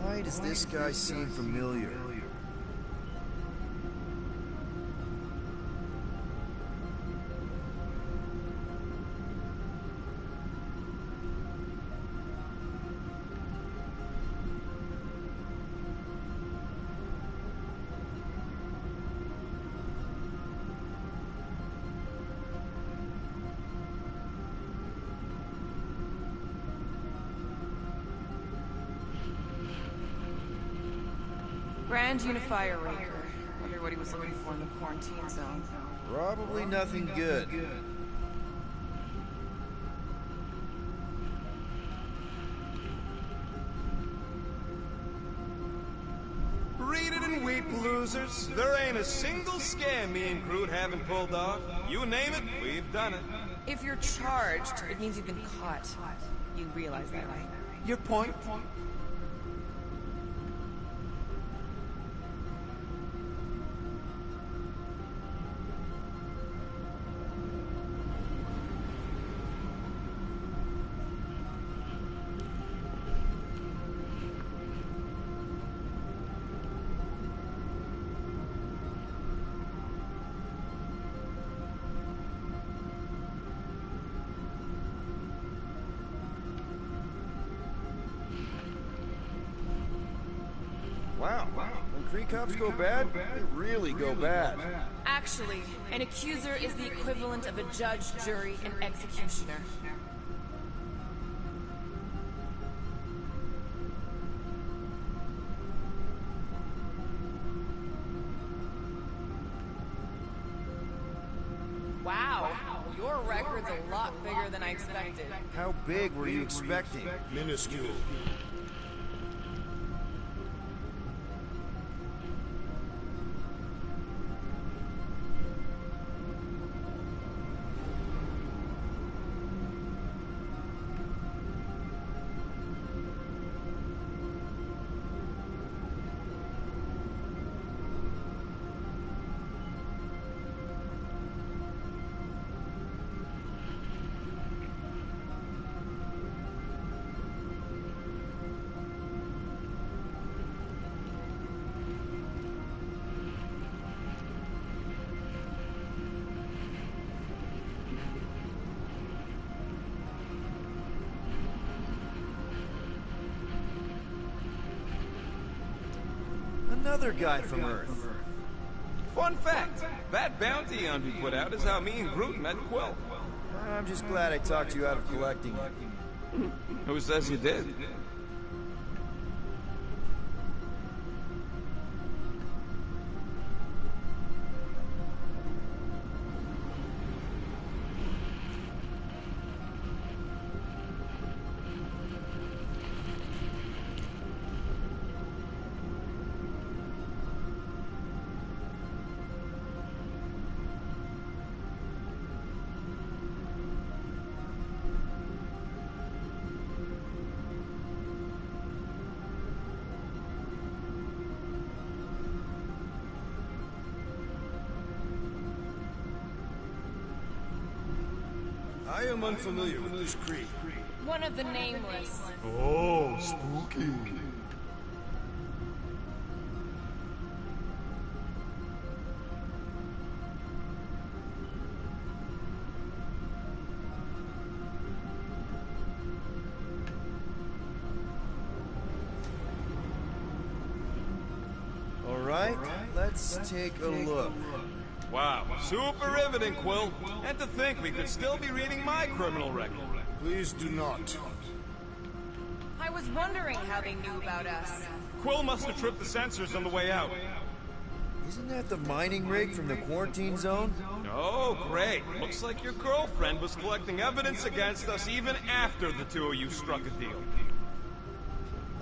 Why does this guy seem familiar? Grand Unifier Raker. Wonder what he was looking for in the quarantine zone. Probably nothing good. Read it and weep, losers. There ain't a single scam me and Groot haven't pulled off. You name it, we've done it. If you're charged, it means you've been caught. You realize that, right? Your point? Wow. When Kree cops go bad, they really go bad. Actually, an accuser is the equivalent of a judge, jury, and executioner. Wow, your record's a lot bigger than I expected. How big were you expecting? Minuscule. Another guy from Earth. Fun fact, that bounty Andy put out is how me and Groot met Quill. I'm just glad I talked you out of collecting it. Who says you did? I am unfamiliar with this Kree. One of the nameless. Oh, spooky. right, let's take a look. Wow, super riveting, Quill. And to think we could still be reading my criminal record. Please do not. I was wondering how they knew about us. Quill must have tripped the sensors on the way out. Isn't that the mining rig from the quarantine zone? Oh, great. Looks like your girlfriend was collecting evidence against us even after the two of you struck a deal.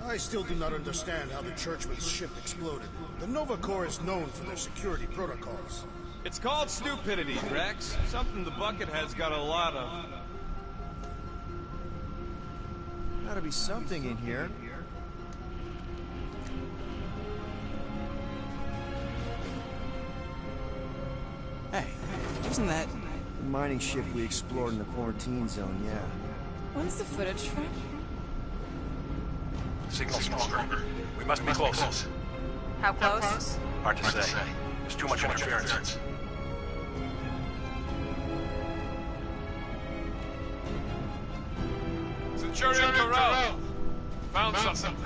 I still do not understand how the Churchman's ship exploded. The Nova Corps is known for their security protocols. It's called stupidity, Drax. Something the Buckethead's got a lot of. Gotta be something in here. Hey, isn't that... The mining ship we explored in the quarantine zone, yeah. When's the footage from? Signal stronger. We must be close. How close? Hard to say. There's too much interference. Centurion Corral! Found something.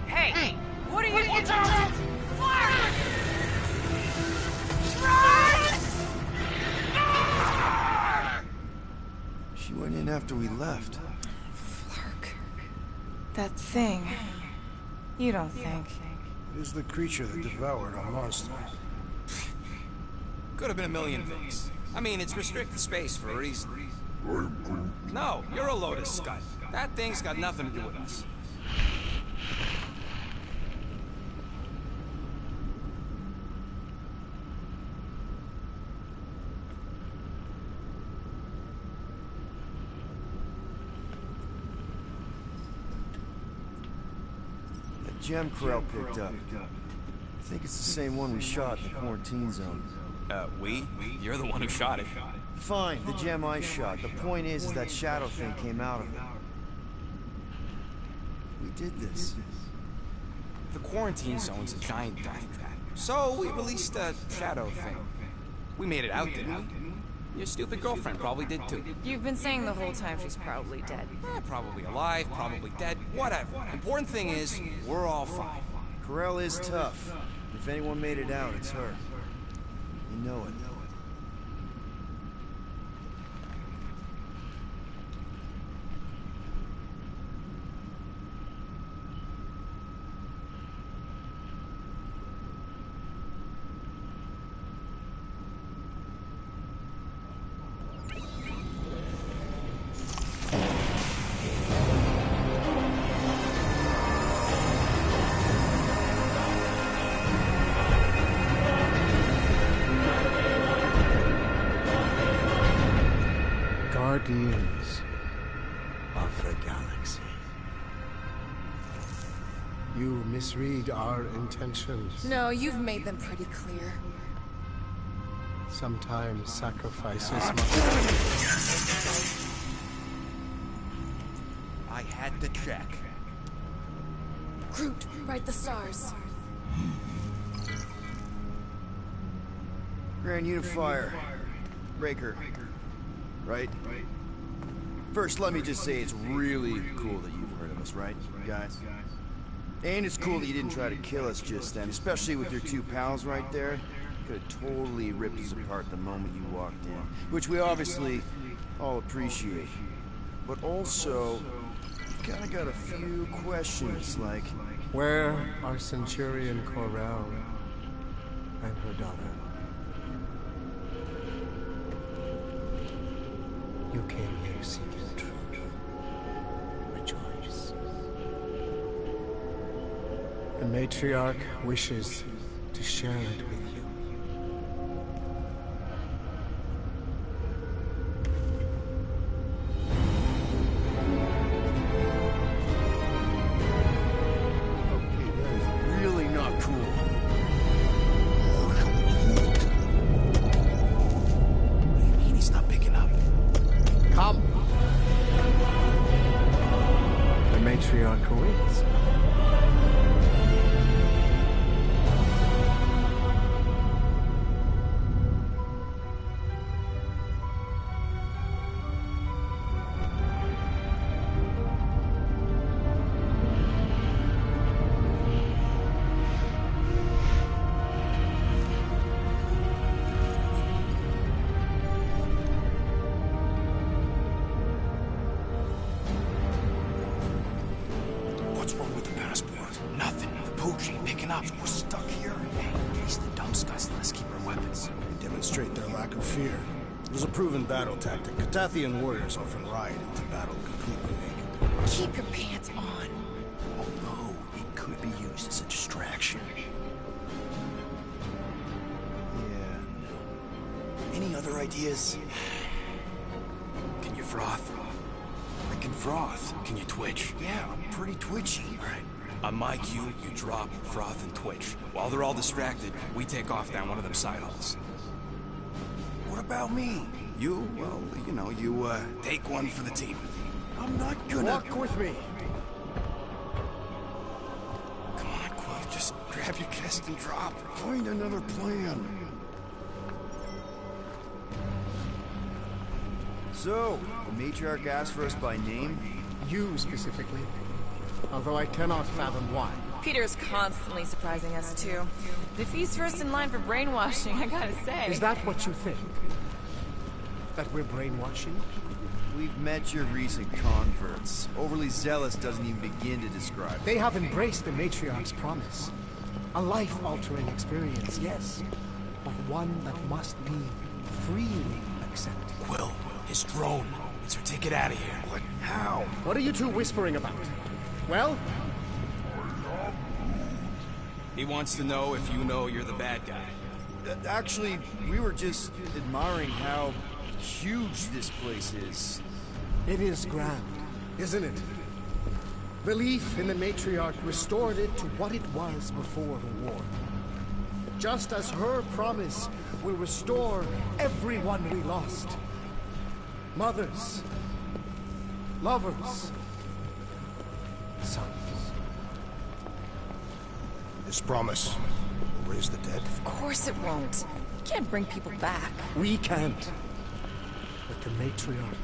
Hey! What are you doing? She went in after we left. Flark. That thing. You don't think. It is the creature that devoured our monster. Could have been a million things. I mean, it's restricted space for a reason. No, you're a Lotus Scud. That thing's got nothing to do with us. That gem Corell picked up. I think it's the same one we shot in the quarantine zone. We? You're the one who shot it. Fine, the gem I shot. The point is that shadow thing came out of it. We did this. The quarantine zone's a giant death trap. So we released a shadow thing. We made it out, didn't we? Your stupid girlfriend probably did too. You've been saying the whole time she's probably dead. Probably alive, probably dead, whatever. Important thing is, we're all fine. Corell is tough. If anyone made it out, it's her. You know it. Guardians of the Galaxy. You misread our intentions. No, you've made them pretty clear. Sometimes sacrifices I had to check. Groot, write the stars. Grand Unifier. Breaker. Right? First, let me just say it's really cool that you've heard of us, right, guys? And it's cool that you didn't try to kill us just then, especially with your two pals right there. Could have totally ripped us apart the moment you walked in, which we obviously all appreciate. But also, we've kind of got a few questions, like... Where are Centurion Corell and her daughter? You came here seeking truth. Rejoice. The matriarch wishes to share it with you. Okay, that is really not cool. What do you mean he's not picking up? Come! The matriarch awaits. demonstrate their lack of fear. It was a proven battle tactic. Catathian warriors often ride into battle completely naked. Keep your pants on. Although it could be used as a distraction. Yeah, no. Any other ideas? Can you froth? I can froth. Can you twitch? Yeah, I'm pretty twitchy. Alright. On my cue, you drop, froth, and twitch. While they're all distracted, we take off down one of them side holes. What about me? You, well, you know, you, take one for the team. I'm not gonna... Walk with me. Come on, Quill, just grab your chest and drop. Find another plan. So, the matriarch asked for us by name? You specifically. Although I cannot fathom why. Peter's constantly surprising us, too. If he's first in line for brainwashing, I gotta say. Is that what you think? That we're brainwashing? We've met your recent converts. Overly zealous doesn't even begin to describe it. They have embraced the matriarch's promise. A life-altering experience, yes. But one that must be freely accepted. Quill, his drone. It's our ticket out of here. What? How? What are you two whispering about? Well? He wants to know if you know you're the bad guy. Actually, we were just admiring how huge this place is. It is grand, isn't it? Belief in the matriarch restored it to what it was before the war. Just as her promise will restore everyone we lost. Mothers, lovers, sons. This promise will raise the dead? Of course it won't. You can't bring people back. We can't. But the matriarch,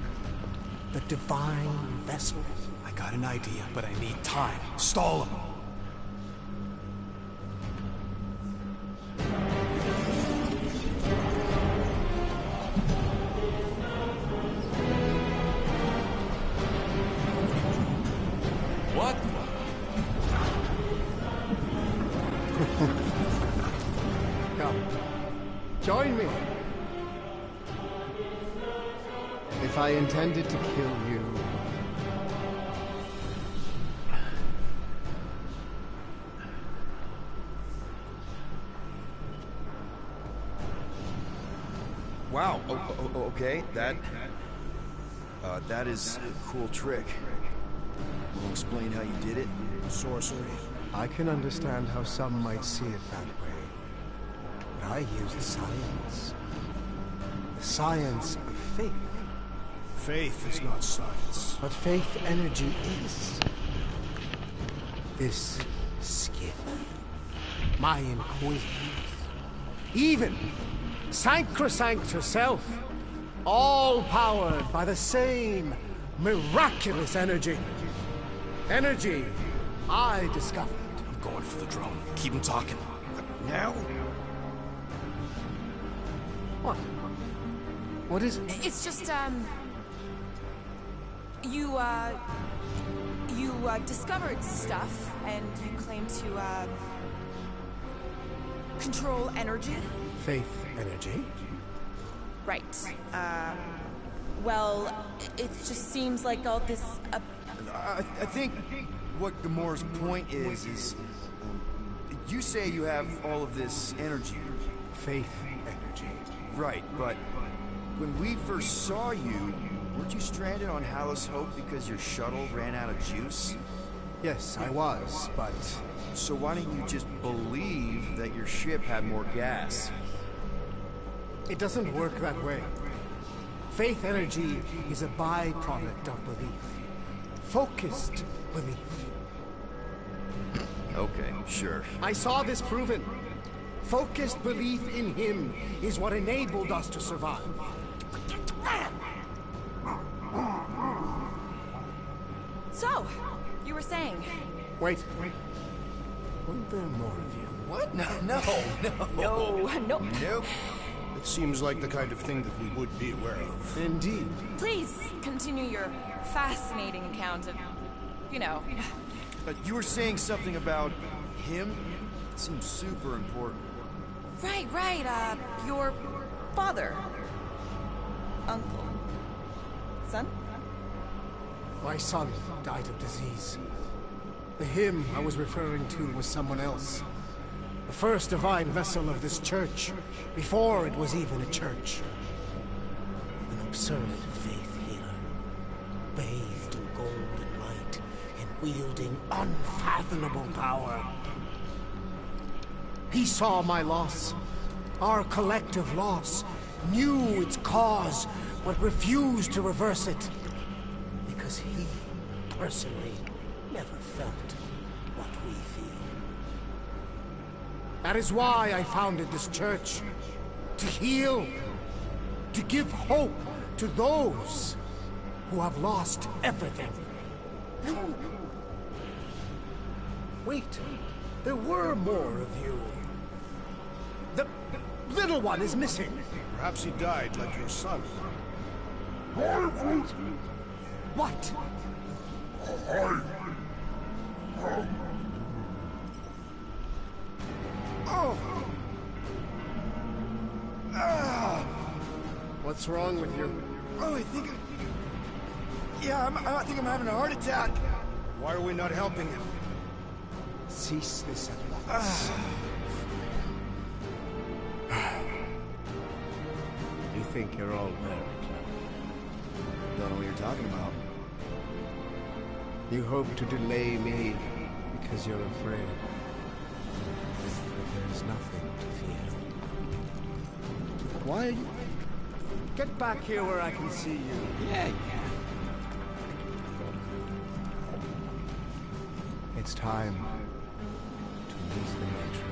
the divine vessel. I got an idea, but I need time. Stall him. What? Come, join me. If I intended to kill you... Wow, okay, that is a cool trick. Will you explain how you did it? Sorcery. I can understand how some might see it that way. But I used science. The science of faith. Faith is not science. But faith energy is. This skin. My inquisitors. Even Sacrosanct herself. All powered by the same miraculous energy. Energy I discovered. I'm going for the drone. Keep him talking. Now? What? What is it? It's just, You discovered stuff, and you claim to, control energy? Faith energy? Right. Well, it just seems like all this, I think what Gamore's point is you say you have all of this energy. Faith energy. Right, but when we first saw you, weren't you stranded on Hallis Hope because your shuttle ran out of juice? Yes, I was, but... So why don't you just believe that your ship had more gas? It doesn't work that way. Faith energy is a byproduct of belief. Focused belief. Okay, sure. I saw this proven. Focused belief in him is what enabled us to survive. So, you were saying... Wait. Weren't there more of you? What? No. Nope. It seems like the kind of thing that we would be aware of. Indeed. Please, continue your fascinating account of, you know... You were saying something about him? It seems super important. Right, your father. Uncle. Son? My son died of disease. The him I was referring to was someone else. The first divine vessel of this church, before it was even a church. An absurd faith healer, bathed in golden light and wielding unfathomable power. He saw my loss, our collective loss, knew its cause, but refused to reverse it. Because he, personally, never felt what we feel. That is why I founded this church. To heal. To give hope to those who have lost everything. Wait, there were more of you. The little one is missing. Perhaps he died like your son. What? Oh! What's wrong with you? Oh, I think I'm having a heart attack. Why are we not helping him? Cease this at once. You think you're all very clever. Don't know what you're talking about. You hope to delay me because you're afraid. But there's nothing to fear. Why are you... Get back here where I can see you. Yeah. It's time to lose the nature.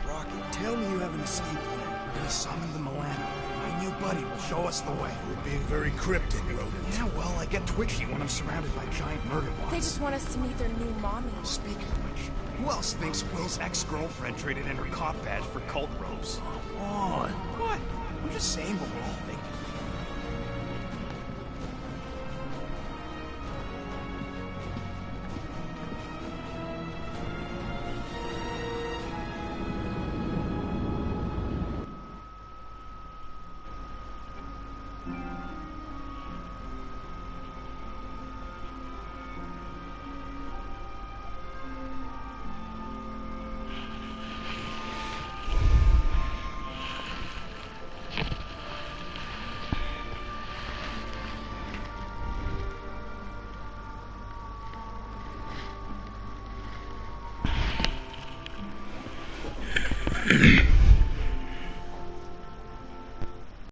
Rocket, tell me you have an escape plan. We're gonna summon the Milano. My new buddy will show us the way. You're being very cryptic, Rodent. Yeah, well, I get twitchy when I'm surrounded by giant murder bots. They just want us to meet their new mommy. Speaking of which, who else thinks Will's ex-girlfriend traded in her cop badge for cult robes? Come on. What? I'm just saying what we're all thinking. Mm-hmm.